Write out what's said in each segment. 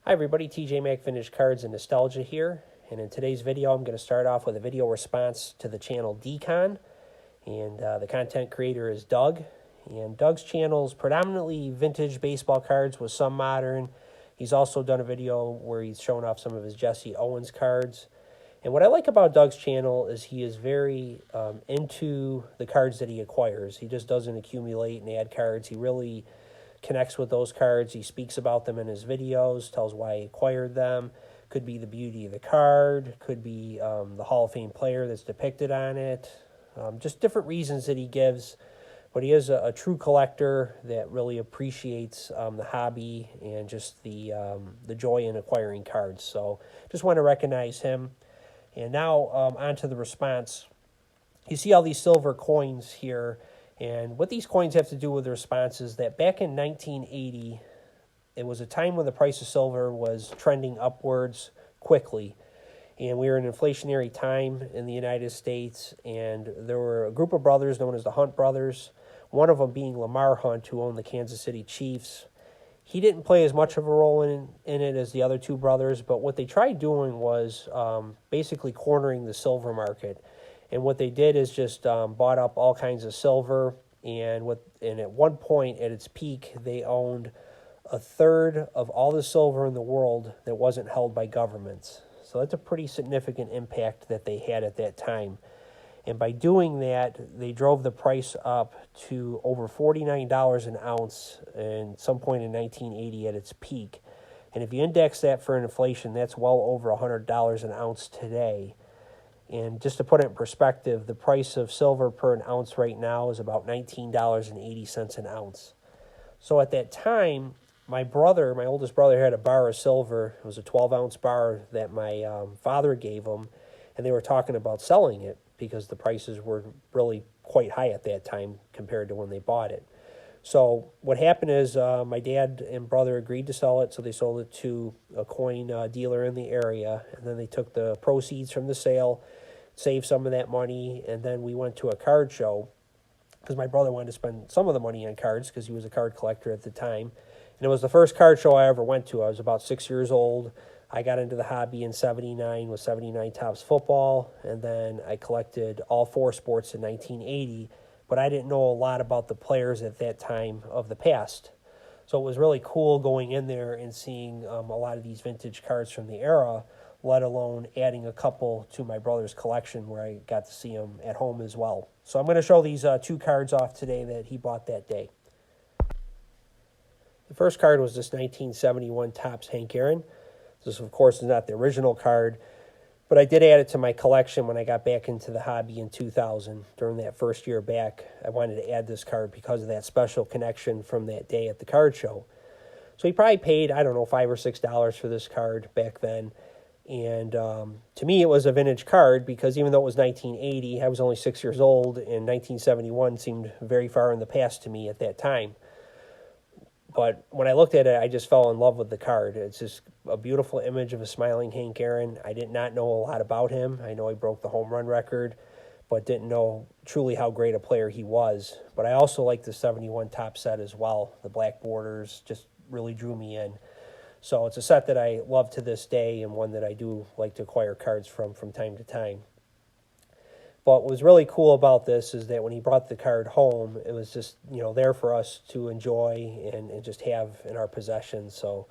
Hi everybody, TJ Mac Vintage Cards and Nostalgia here, and in today's video I'm going to start off with a video response to the channel Decon, and the content creator is Doug, and Doug's channel is predominantly vintage baseball cards with some modern. He's also done a video where he's showing off some of his Jesse Owens cards, and what I like about Doug's channel is he is very into the cards that he acquires. He just doesn't accumulate and add cards. He really connects with those cards. He speaks about them in his videos, tells why he acquired them. Could be the beauty of the card, could be the Hall of Fame player that's depicted on it. Just different reasons that he gives. But he is a true collector that really appreciates the hobby and just the joy in acquiring cards. So just want to recognize him. And now on to the response. You see all these silver coins here. And what these coins have to do with the response is that back in 1980, it was a time when the price of silver was trending upwards quickly. And we were in an inflationary time in the United States, and there were a group of brothers known as the Hunt brothers, one of them being Lamar Hunt, who owned the Kansas City Chiefs. He didn't play as much of a role in it as the other two brothers, but what they tried doing was basically cornering the silver market. And what they did is just bought up all kinds of silver, and at one point at its peak, they owned a third of all the silver in the world that wasn't held by governments. So that's a pretty significant impact that they had at that time. And by doing that, they drove the price up to over $49 an ounce at some point in 1980 at its peak. And if you index that for inflation, that's well over $100 an ounce today. And just to put it in perspective, the price of silver per an ounce right now is about $19.80 an ounce. So at that time, my oldest brother, had a bar of silver. It was a 12-ounce bar that my father gave him, and they were talking about selling it because the prices were really quite high at that time compared to when they bought it. So what happened is my dad and brother agreed to sell it, so they sold it to a coin dealer in the area, and then they took the proceeds from the sale, saved some of that money, and then we went to a card show because my brother wanted to spend some of the money on cards because he was a card collector at the time. And it was the first card show I ever went to. I was about 6 years old. I got into the hobby in 79 with 79 Topps football, and then I collected all four sports in 1980, but I didn't know a lot about the players at that time of the past. So it was really cool going in there and seeing a lot of these vintage cards from the era, let alone adding a couple to my brother's collection where I got to see them at home as well. So I'm going to show these two cards off today that he bought that day. The first card was this 1971 Topps Hank Aaron. This, of course, is not the original card, but I did add it to my collection when I got back into the hobby in 2000. During that first year back, I wanted to add this card because of that special connection from that day at the card show. So he probably paid, I don't know, $5 or $6 for this card back then. And to me, it was a vintage card because even though it was 1980, I was only 6 years old, and 1971 seemed very far in the past to me at that time. But when I looked at it, I just fell in love with the card. It's just a beautiful image of a smiling Hank Aaron. I did not know a lot about him. I know he broke the home run record, but didn't know truly how great a player he was. But I also like the 71 Topps set as well. The black borders just really drew me in. So it's a set that I love to this day and one that I do like to acquire cards from time to time. But what was really cool about this is that when he brought the card home, it was just, there for us to enjoy and just have in our possession. So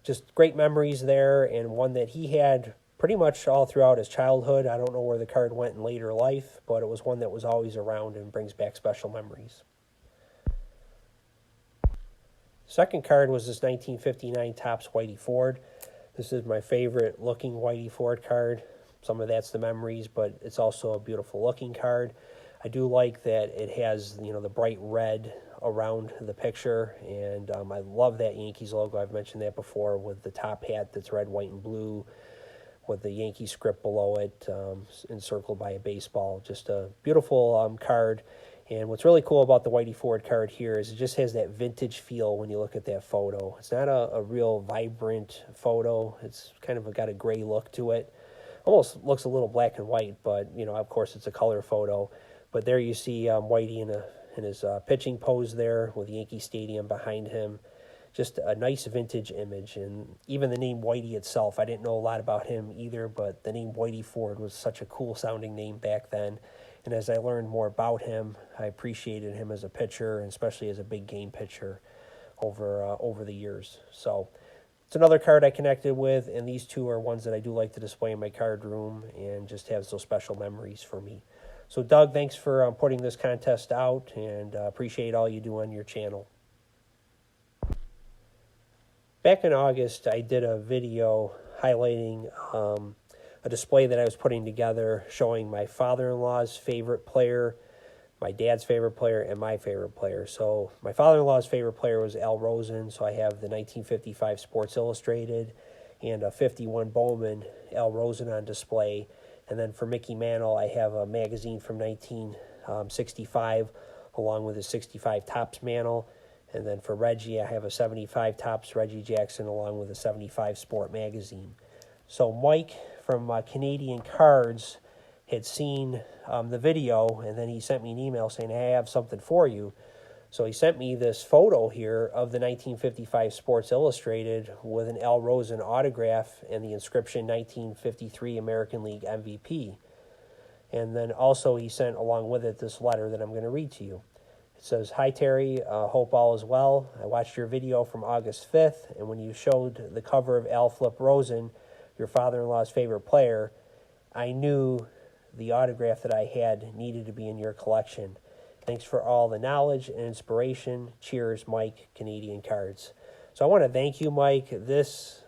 just great memories there, and one that he had pretty much all throughout his childhood. I don't know where the card went in later life, but it was one that was always around and brings back special memories. Second card was this 1959 Topps Whitey Ford. This is my favorite looking Whitey Ford card. Some of that's the memories, but it's also a beautiful looking card. I do like that it has, the bright red around the picture, and I love that Yankees logo. I've mentioned that before, with the top hat that's red, white, and blue, with the Yankee script below it, encircled by a baseball. Just a beautiful card. And what's really cool about the Whitey Ford card here is it just has that vintage feel when you look at that photo. It's not a real vibrant photo. It's kind of got a gray look to it. Almost looks a little black and white, but, of course it's a color photo. But there you see Whitey in his pitching pose there with Yankee Stadium behind him. just a nice vintage image. And even the name Whitey itself, I didn't know a lot about him either, but the name Whitey Ford was such a cool sounding name back then. And as I learned more about him, I appreciated him as a pitcher, and especially as a big game pitcher over the years. So it's another card I connected with, and these two are ones that I do like to display in my card room and just have those special memories for me. So Doug, thanks for putting this contest out, and appreciate all you do on your channel. Back in August, I did a video highlighting a display that I was putting together showing my father-in-law's favorite player, my dad's favorite player, and my favorite player. So my father-in-law's favorite player was Al Rosen, so I have the 1955 Sports Illustrated and a 51 Bowman Al Rosen on display. And then for Mickey Mantle, I have a magazine from 1965 along with a 65 Topps Mantle. And then for Reggie, I have a 75 Topps Reggie Jackson along with a 75 Sport magazine. So Mike from Canadian Cards had seen the video, and then he sent me an email saying, hey, I have something for you. So he sent me this photo here of the 1955 Sports Illustrated with an Al Rosen autograph and the inscription 1953 American League MVP. And then also he sent along with it this letter that I'm going to read to you. It says, hi, Terry, hope all is well. I watched your video from August 5th, and when you showed the cover of Al Flip Rosen, your father-in-law's favorite player, I knew the autograph that I had needed to be in your collection. Thanks for all the knowledge and inspiration. Cheers, Mike, Canadian Cards. So I want to thank you, Mike. This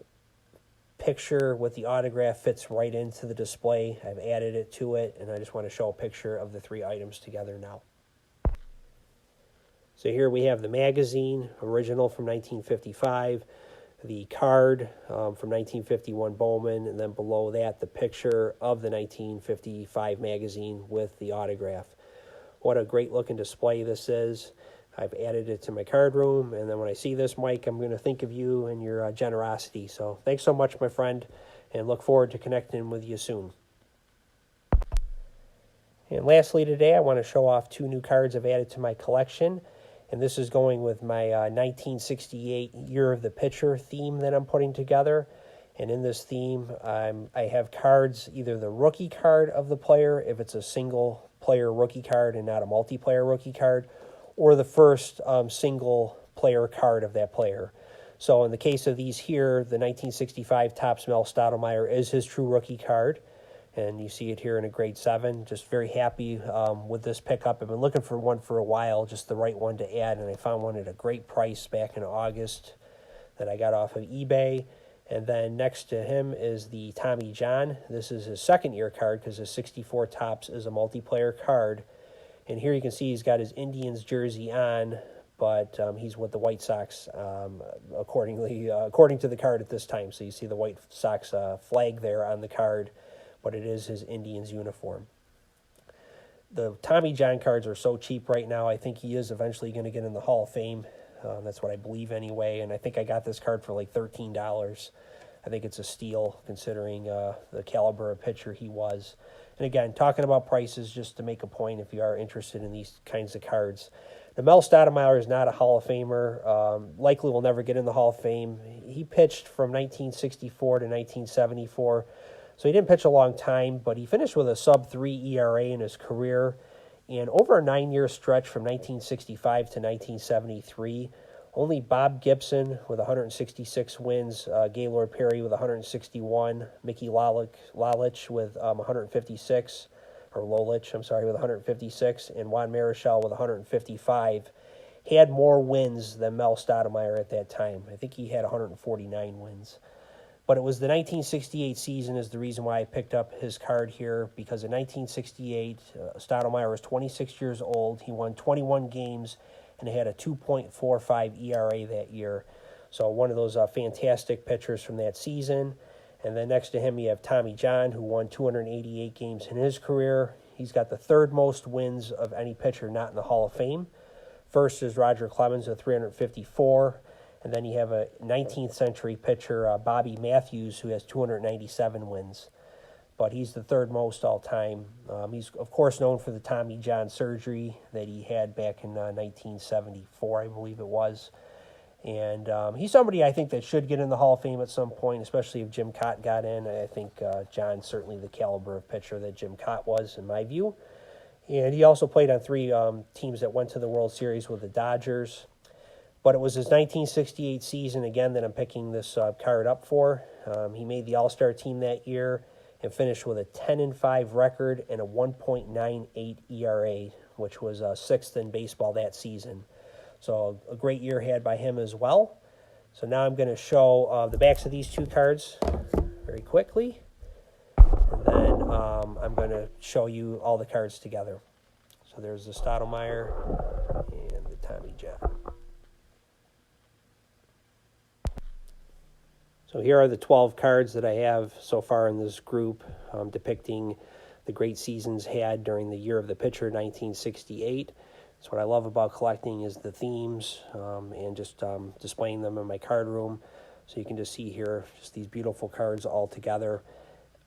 picture with the autograph fits right into the display. I've added it to it, and I just want to show a picture of the three items together now. So here we have the magazine, original from 1955, the card from 1951 Bowman, and then below that, the picture of the 1955 magazine with the autograph. What a great looking display this is. I've added it to my card room, and then when I see this, Mike, I'm going to think of you and your generosity. So thanks so much, my friend, and look forward to connecting with you soon. And lastly today, I want to show off two new cards I've added to my collection. And this is going with my 1968 Year of the Pitcher theme that I'm putting together. And in this theme, I have cards, either the rookie card of the player, if it's a single player rookie card and not a multiplayer rookie card, or the first single player card of that player. So in the case of these here, the 1965 Topps Mel Stoudemire is his true rookie card. And you see it here in a grade 7. Just very happy with this pickup. I've been looking for one for a while, just the right one to add, and I found one at a great price back in August that I got off of eBay. And then next to him is the Tommy John. This is his second year card because his 64 Topps is a multiplayer card. And here you can see he's got his Indians jersey on, but he's with the White Sox according to the card at this time. So you see the White Sox flag there on the card, but it is his Indians uniform. The Tommy John cards are so cheap right now. I think he is eventually going to get in the Hall of Fame. That's what I believe anyway. And I think I got this card for like $13. I think it's a steal considering the caliber of pitcher he was. And again, talking about prices just to make a point if you are interested in these kinds of cards. The Mel Stoudemire is not a Hall of Famer. Likely will never get in the Hall of Fame. He pitched from 1964 to 1974. So he didn't pitch a long time, but he finished with a sub-3 ERA in his career. And over a 9-year stretch from 1965 to 1973, only Bob Gibson with 166 wins, Gaylord Perry with 161, Mickey Lolich with 156, or Lolich, I'm sorry, with 156, and Juan Marichal with 155, had more wins than Mel Stoudemire at that time. I think he had 149 wins. But it was the 1968 season is the reason why I picked up his card here, because in 1968, Stoudemire was 26 years old. He won 21 games and had a 2.45 ERA that year. So one of those fantastic pitchers from that season. And then next to him, you have Tommy John, who won 288 games in his career. He's got the third most wins of any pitcher not in the Hall of Fame. First is Roger Clemens at 354. And then you have a 19th century pitcher, Bobby Matthews, who has 297 wins. But he's the third most all time. He's, of course, known for the Tommy John surgery that he had back in 1974, I believe it was. And he's somebody I think that should get in the Hall of Fame at some point, especially if Jim Cott got in. I think John's certainly the caliber of pitcher that Jim Cott was, in my view. And he also played on 3 teams that went to the World Series with the Dodgers. But it was his 1968 season, again, that I'm picking this card up for. He made the All-Star team that year and finished with a 10-5 record and a 1.98 ERA, which was 6th in baseball that season. So a great year had by him as well. So now I'm going to show the backs of these 2 cards very quickly. And then I'm going to show you all the cards together. So there's the Stoudemire and the Tommy John. So here are the 12 cards that I have so far in this group depicting the great seasons had during the year of the pitcher, 1968. So what I love about collecting is the themes and just displaying them in my card room. So you can just see here just these beautiful cards all together.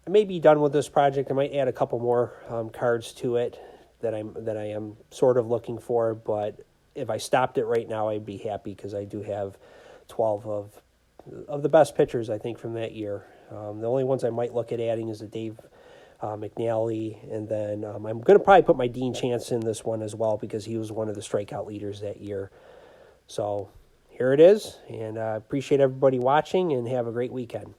I may be done with this project. I might add a couple more cards to it that I am sort of looking for. But if I stopped it right now, I'd be happy because I do have 12 of the best pitchers, I think, from that year. The only ones I might look at adding is the Dave McNally, and then I'm going to probably put my Dean Chance in this one as well because he was one of the strikeout leaders that year. So here it is, and I appreciate everybody watching, and have a great weekend.